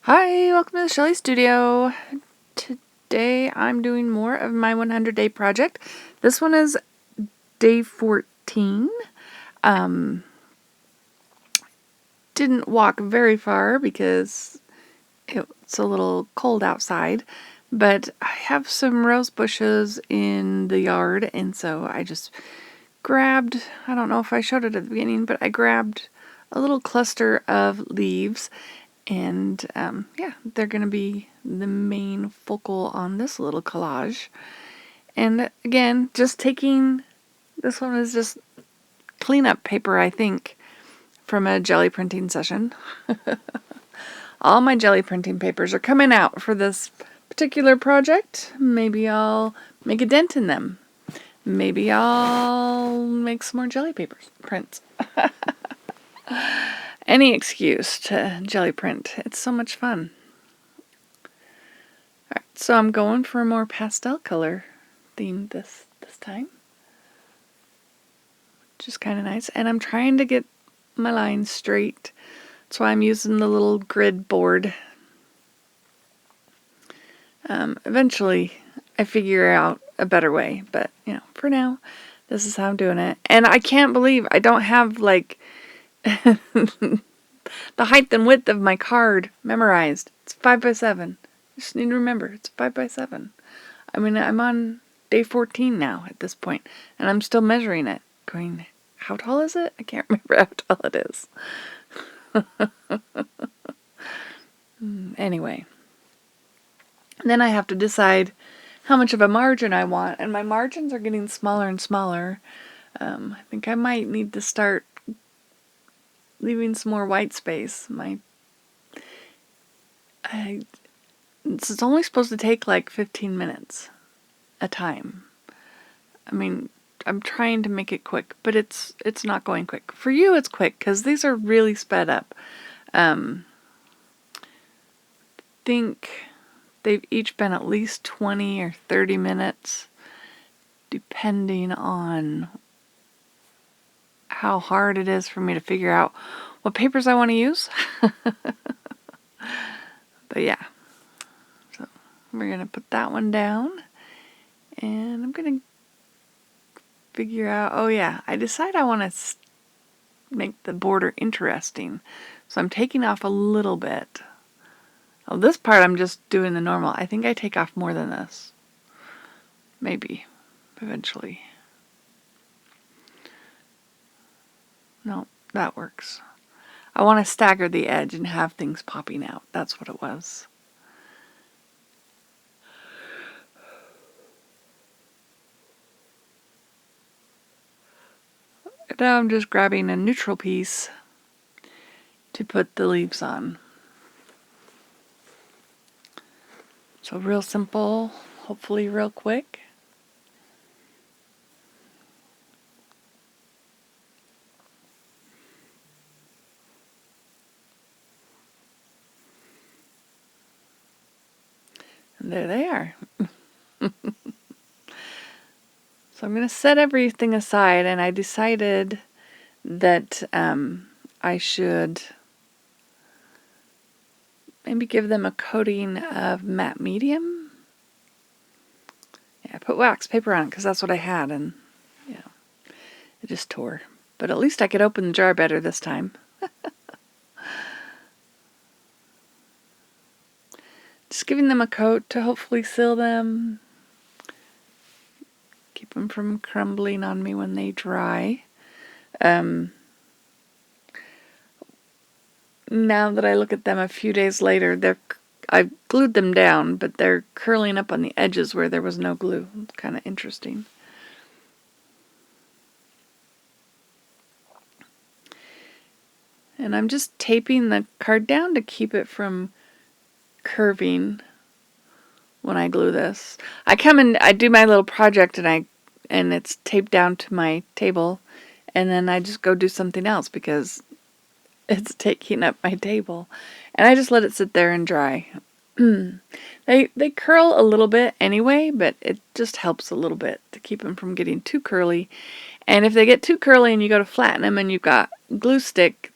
Hi, welcome to the Shelly Studio. Today I'm doing more of my 100-day project. This one is day 14. Didn't walk very far because it's a little cold outside, but I have some rose bushes in the yard, and so I just grabbed, I don't know if I showed it at the beginning, but I grabbed a little cluster of leaves. And yeah, they're going to be the main focal on this little collage. And again, just taking, this one is just cleanup paper, I think, from a jelly printing session. All my jelly printing papers are coming out for this particular project. Maybe I'll make a dent in them. Maybe I'll make some more jelly papers prints. Any excuse to jelly print. It's so much fun. Alright, so I'm going for a more pastel color theme this time. Which is kind of nice. And I'm trying to get my lines straight. That's why I'm using the little grid board. Eventually, I figure out a better way. But, for now, this is how I'm doing it. And I can't believe I don't have, like, the height and width of my card memorized. It's 5x7. Just need to remember, it's 5x7. I mean, I'm on day 14 now at this point, and I'm still measuring it. Going, how tall is it? I can't remember how tall it is. Anyway. Then I have to decide how much of a margin I want, and my margins are getting smaller and smaller. I think I might need to start leaving some more white space. It's only supposed to take like 15 minutes a time. I mean, I'm trying to make it quick, but it's not going quick. For you, it's quick because these are really sped up. Think they've each been at least 20 or 30 minutes, depending on how hard it is for me to figure out what papers I want to use. But yeah, so we're going to put that one down, and I'm going to figure out, oh yeah, I decide I want to make the border interesting. So I'm taking off a little bit. Oh, this part I'm just doing the normal. I think I take off more than this. Maybe, eventually. No, that works. I want to stagger the edge and have things popping out. That's what it was. Now I'm just grabbing a neutral piece to put the leaves on. So real simple, hopefully real quick. And there they are. So I'm going to set everything aside, and I decided that I should maybe give them a coating of matte medium. Yeah, I put wax paper on it because that's what I had, and it just tore. But at least I could open the jar better this time. Just giving them a coat to hopefully seal them. Keep them from crumbling on me when they dry. Now that I look at them a few days later, I've glued them down, but they're curling up on the edges where there was no glue. It's kind of interesting. And I'm just taping the card down to keep it from curving when I glue this. I come and I do my little project, and it's taped down to my table, and then I just go do something else because it's taking up my table, and I just let it sit there and dry. They curl a little bit anyway, but it just helps a little bit to keep them from getting too curly. And if they get too curly and you go to flatten them and you've got glue stick,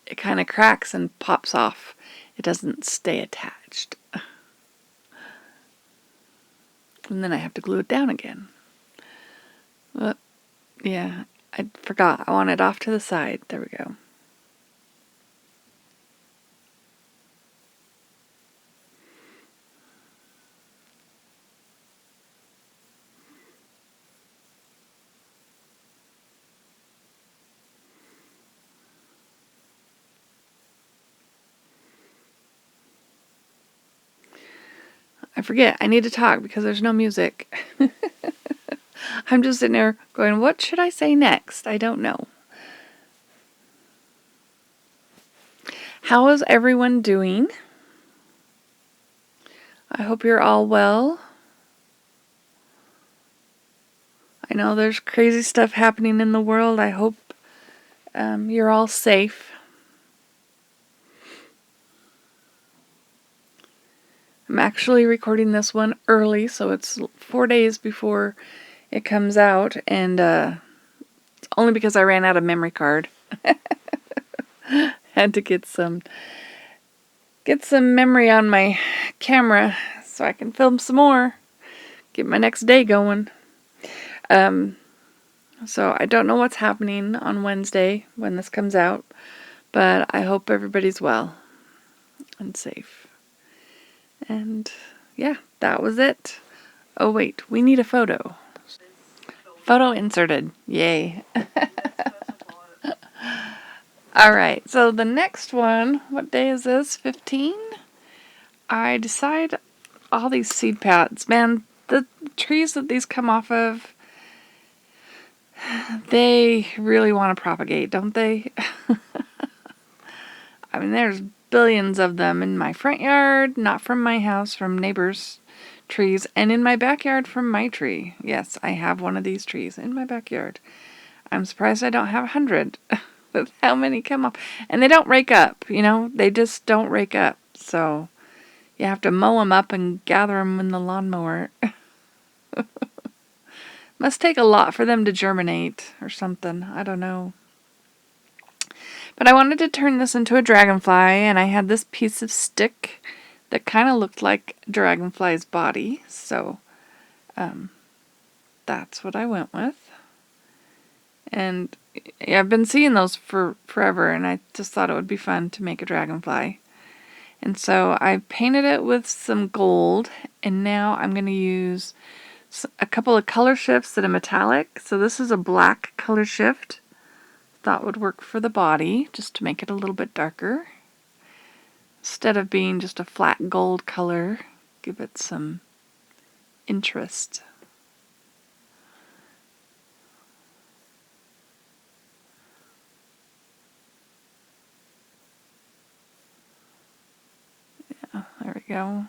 it kind of cracks and pops off, it doesn't stay attached. And then I have to glue it down again. But, yeah, I forgot. I want it off to the side. There we go. I forget. I need to talk because there's no music. I'm just sitting there going, what should I say next? I don't know. How is everyone doing? I hope you're all well. I know there's crazy stuff happening in the world. I hope you're all safe. I'm actually recording this one early, so it's 4 days before it comes out, and it's only because I ran out of memory card. Had to get some memory on my camera so I can film some more. Get my next day going. So I don't know what's happening on Wednesday when this comes out, but I hope everybody's well and safe. And yeah, that was it. Oh wait, we need a photo. Photo inserted. Yay. Alright, so the next one, what day is this? 15? I decide all these seed pads. Man, the trees that these come off of, they really want to propagate, don't they? I mean, there's billions of them in my front yard, not from my house, from neighbors' trees, and in my backyard from my tree. Yes, I have one of these trees in my backyard. I'm surprised I don't have 100 with how many come up. And they don't rake up, they just don't rake up. So you have to mow them up and gather them in the lawnmower. Must take a lot for them to germinate or something. I don't know. But I wanted to turn this into a dragonfly, and I had this piece of stick that kind of looked like a dragonfly's body. So that's what I went with. And yeah, I've been seeing those for forever, and I just thought it would be fun to make a dragonfly. And so I painted it with some gold, and now I'm going to use a couple of color shifts that are metallic. So this is a black color shift. Thought would work for the body, just to make it a little bit darker. Instead of being just a flat gold color, give it some interest. Yeah, there we go.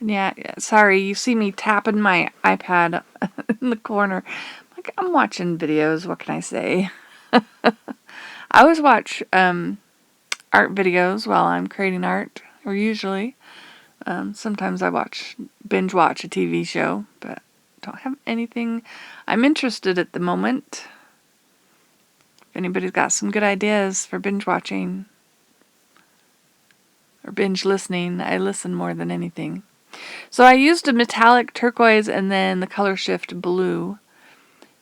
And yeah, sorry, you see me tapping my iPad in the corner. Like, I'm watching videos, what can I say? I always watch art videos while I'm creating art, or usually. Sometimes I binge watch a TV show, but don't have anything I'm interested at the moment. If anybody's got some good ideas for binge watching or binge listening, I listen more than anything. So I used a metallic turquoise and then the color shift blue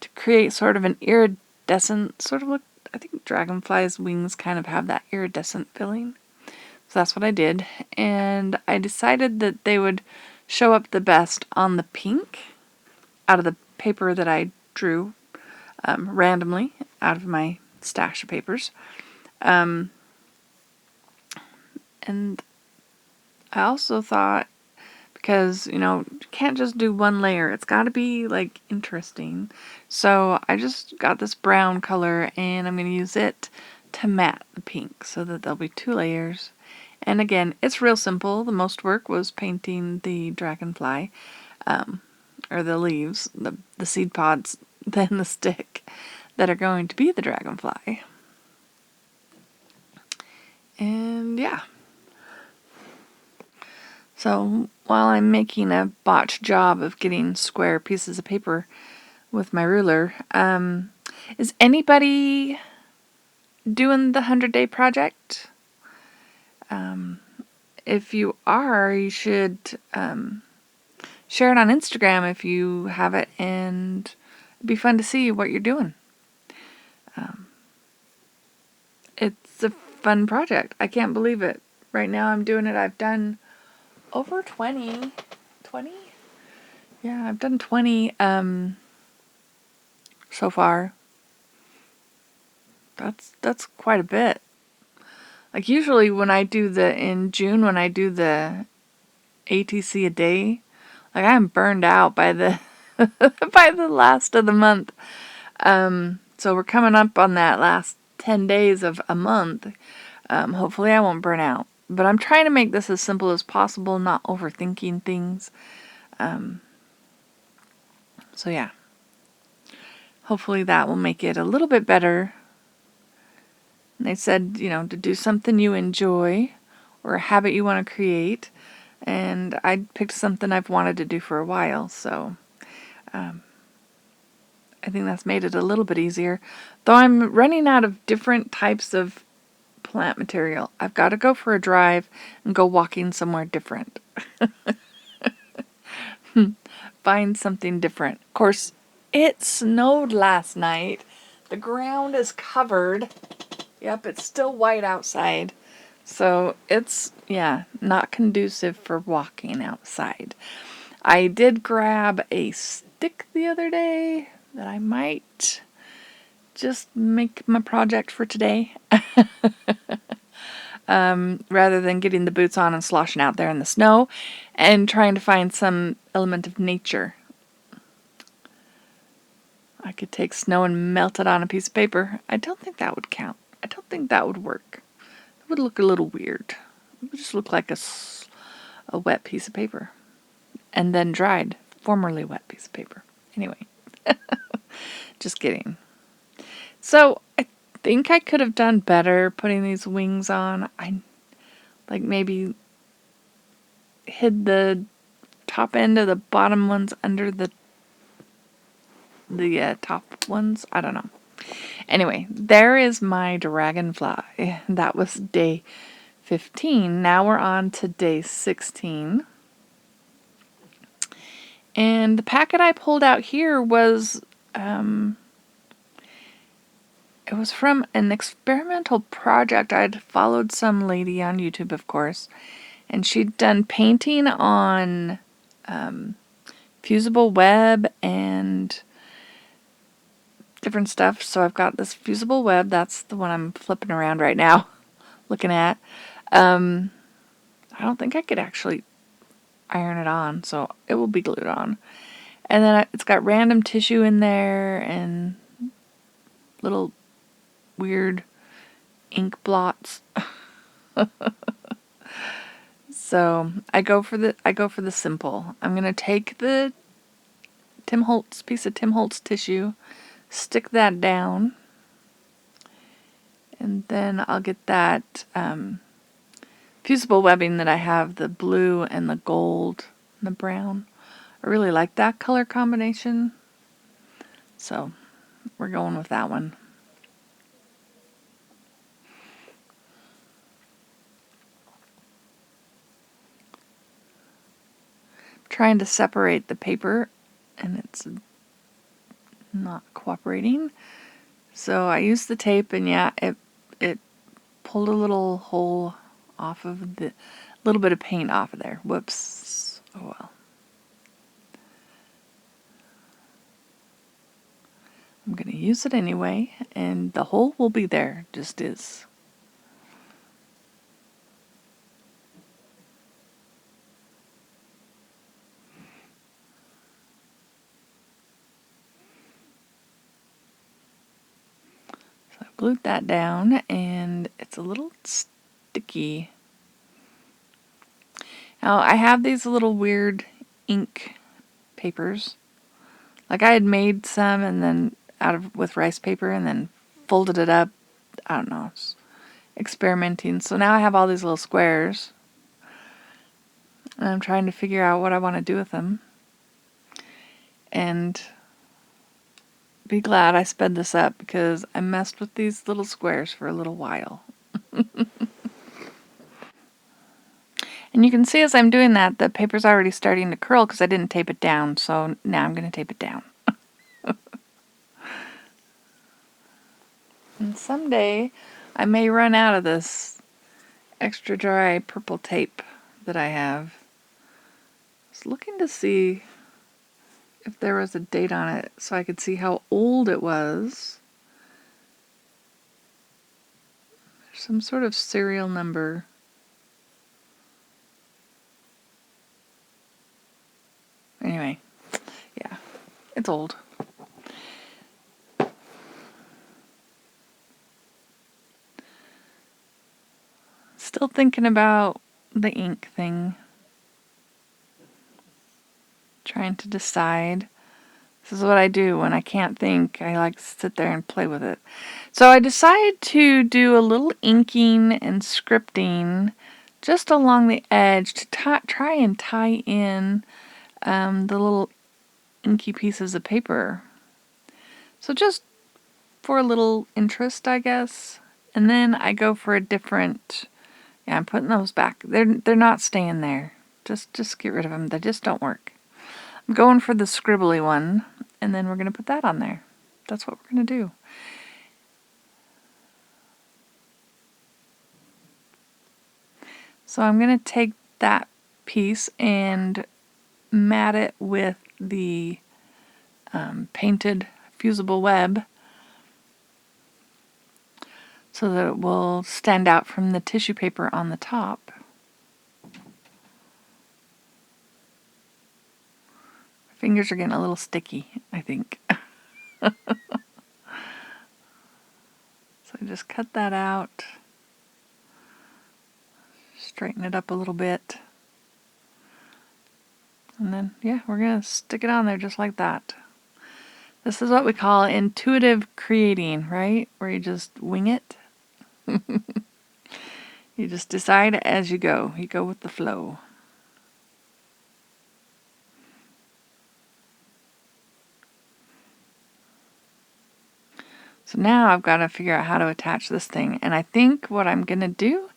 to create sort of an iridescent sort of look. I think dragonflies' wings kind of have that iridescent feeling. So that's what I did. And I decided that they would show up the best on the pink out of the paper that I drew randomly out of my stash of papers. And I also thought, because, you can't just do one layer. It's got to be, like, interesting. So I just got this brown color, and I'm going to use it to matte the pink so that there'll be 2 layers. And again, it's real simple. The most work was painting the dragonfly, or the leaves, the seed pods, then the stick that are going to be the dragonfly. And yeah. So while I'm making a botched job of getting square pieces of paper with my ruler, is anybody doing the 100-day project? If you are, you should share it on Instagram if you have it, and it'd be fun to see what you're doing. It's a fun project. I can't believe it. Right now I'm doing it. I've done over 20. 20? Yeah, I've done 20 so far. That's quite a bit. Like usually in June when I do the ATC a day, like I'm burned out by the by the last of the month. So we're coming up on that last 10 days of a month. Hopefully I won't burn out. But I'm trying to make this as simple as possible, not overthinking things. So yeah. Hopefully that will make it a little bit better. And they said, to do something you enjoy or a habit you want to create. And I picked something I've wanted to do for a while, so I think that's made it a little bit easier. Though I'm running out of different types of plant material. I've got to go for a drive and go walking somewhere different. Find something different. Of course, it snowed last night. The ground is covered. Yep, it's still white outside. So it's, not conducive for walking outside. I did grab a stick the other day that I might just make my project for today. Rather than getting the boots on and sloshing out there in the snow and trying to find some element of nature. I could take snow and melt it on a piece of paper. I don't think that would count. I don't think that would work. It would look a little weird. It would just look like a wet piece of paper. And then dried, formerly wet piece of paper. Anyway, just kidding. So I think I could have done better putting these wings on. I maybe hid the top end of the bottom ones under the top ones. I don't know. Anyway, there is my dragonfly. That was day 15. Now we're on to day 16. And the packet I pulled out here was it was from an experimental project. I'd followed some lady on YouTube, of course, and she'd done painting on fusible web and different stuff. So I've got this fusible web. That's the one I'm flipping around right now, looking at. I don't think I could actually iron it on, so it will be glued on. And then it's got random tissue in there and little weird ink blots. So I go for the simple. I'm gonna take the piece of Tim Holtz tissue, stick that down, and then I'll get that fusible webbing that I have, the blue and the gold and the brown. I really like that color combination, so we're going with that one. Trying to separate the paper and it's not cooperating. So I used the tape and it pulled a little hole off of the little bit of paint off of there. Whoops. Oh well. I'm going to use it anyway, and the hole will be there, just is. So I glued that down, and it's a little sticky. Now I have these little weird ink papers. Like I had made some and then with rice paper and then folded it up. I don't know, experimenting. So now I have all these little squares and I'm trying to figure out what I want to do with them. And be glad I sped this up because I messed with these little squares for a little while. And you can see as I'm doing that, the paper's already starting to curl because I didn't tape it down. So now I'm going to tape it down. And someday I may run out of this extra dry purple tape that I have. I was looking to see if there was a date on it so I could see how old it was. There's some sort of serial number. Anyway, yeah, it's old. Still thinking about the ink thing. Trying to decide. This is what I do when I can't think. I like to sit there and play with it. So I decided to do a little inking and scripting just along the edge to try and tie in the little inky pieces of paper. So just for a little interest, I guess. And then I go for a different. Yeah, I'm putting those back. They're not staying there. Just get rid of them. They just don't work. I'm going for the scribbly one, and then we're going to put that on there. That's what we're going to do. So I'm going to take that piece and mat it with the painted fusible web so that it will stand out from the tissue paper on the top. My fingers are getting a little sticky, I think. So I just cut that out, straighten it up a little bit, and then, yeah, we're going to stick it on there just like that. This is what we call intuitive creating, right? Where you just wing it. You just decide as you go. You go with the flow. So now I've got to figure out how to attach this thing. And I think what I'm going to do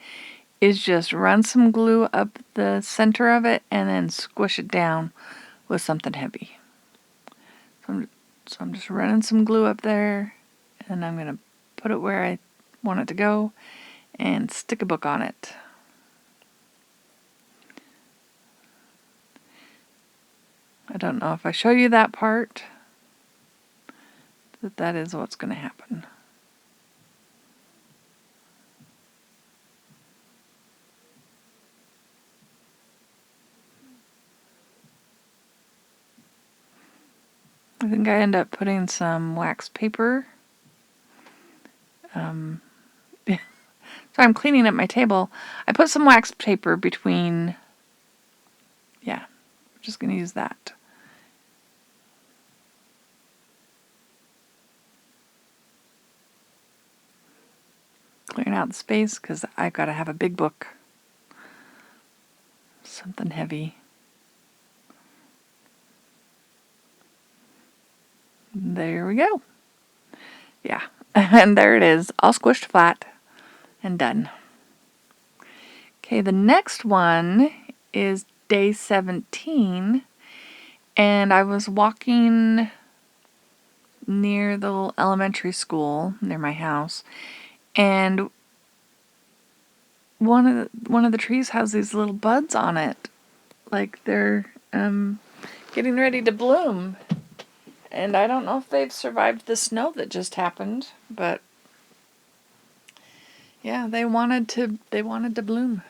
is just run some glue up the center of it and then squish it down with something heavy. So I'm just running some glue up there, and I'm going to put it where I want it to go and stick a book on it. I don't know if I show you that part, but that is what's going to happen. I think I end up putting some wax paper. So I'm cleaning up my table. I put some wax paper between, yeah, I'm just going to use that. Clearing out the space because I've got to have a big book. Something heavy. There we go. Yeah, and there it is, all squished flat and done. Okay, the next one is day 17, and I was walking near the little elementary school near my house, and one of the trees has these little buds on it, like they're getting ready to bloom. And I don't know if they've survived the snow that just happened, but yeah, they wanted to bloom.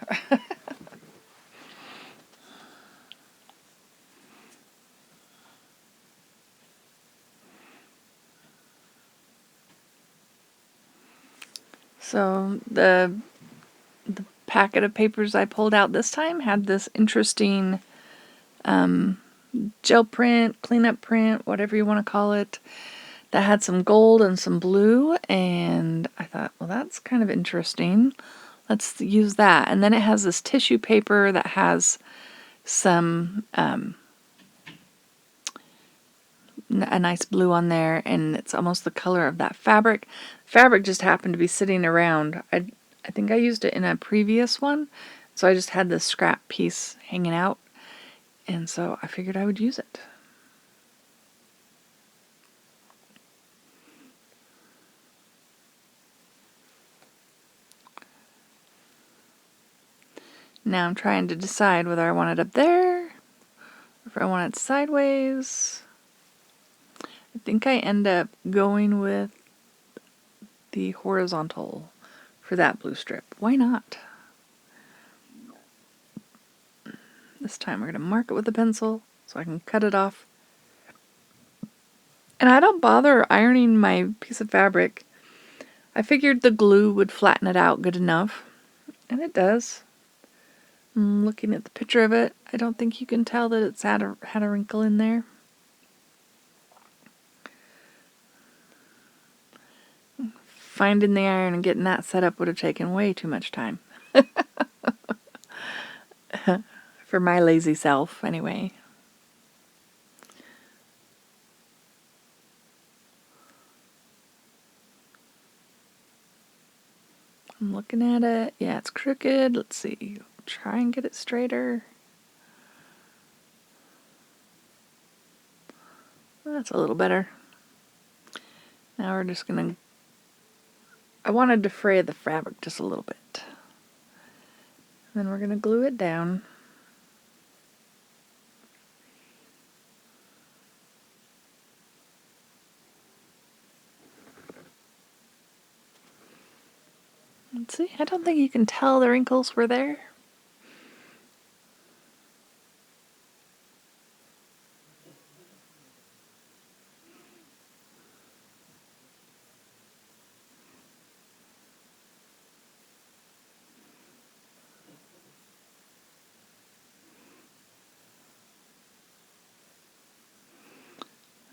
So the packet of papers I pulled out this time had this interesting gel print, cleanup print, whatever you want to call it, that had some gold and some blue, and I thought, well, that's kind of interesting. Let's use that. And then it has this tissue paper that has some a nice blue on there, and it's almost the color of that fabric. Fabric just happened to be sitting around. I think I used it in a previous one, So I just had this scrap piece hanging out, and so I figured I would use it. Now I'm trying to decide whether I want it up there or if I want it sideways. I think I end up going with the horizontal for that blue strip. Why not? This time we're going to mark it with a pencil so I can cut it off. And I don't bother ironing my piece of fabric. I figured the glue would flatten it out good enough, and it does. Looking at the picture of it, I don't think you can tell that it's had a wrinkle in there. Finding the iron and getting that set up would have taken way too much time. For my lazy self, anyway. I'm looking at it. Yeah, it's crooked. Let's see. Try and get it straighter. That's a little better. Now we're just going to... I want to defray the fabric just a little bit. Then we're going to glue it down. Let's see. I don't think you can tell the wrinkles were there.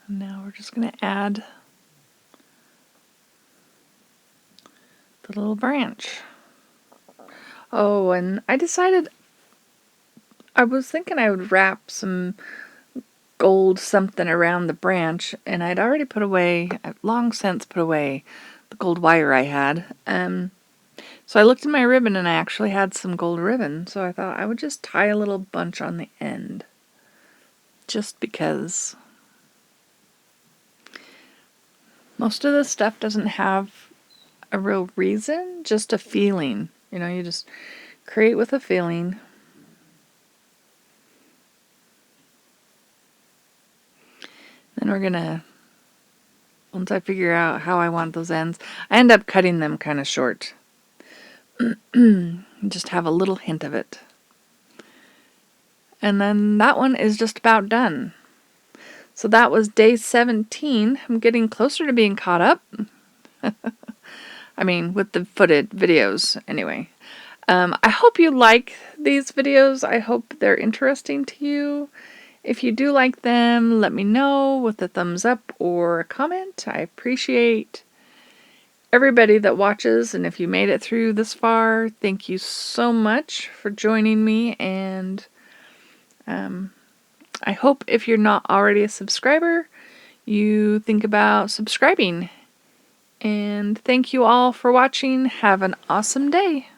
Now we're just going to add the little branch. Oh, and I decided I was thinking I would wrap some gold something around the branch, and I'd already I've long since put away the gold wire I had. So I looked at my ribbon and I actually had some gold ribbon, so I thought I would just tie a little bunch on the end. Just because. Most of this stuff doesn't have a real reason, just a feeling. You know, you just create with a feeling. Then we're gonna, once I figure out how I want those ends, I end up cutting them kind of short. Just have a little hint of it. And then that one is just about done. So that was day 17. I'm getting closer to being caught up. I mean, with the footage videos, anyway. I hope you like these videos. I hope they're interesting to you. If you do like them, let me know with a thumbs up or a comment. I appreciate everybody that watches, and if you made it through this far, thank you so much for joining me, and I hope if you're not already a subscriber, you think about subscribing. And thank you all for watching. Have an awesome day.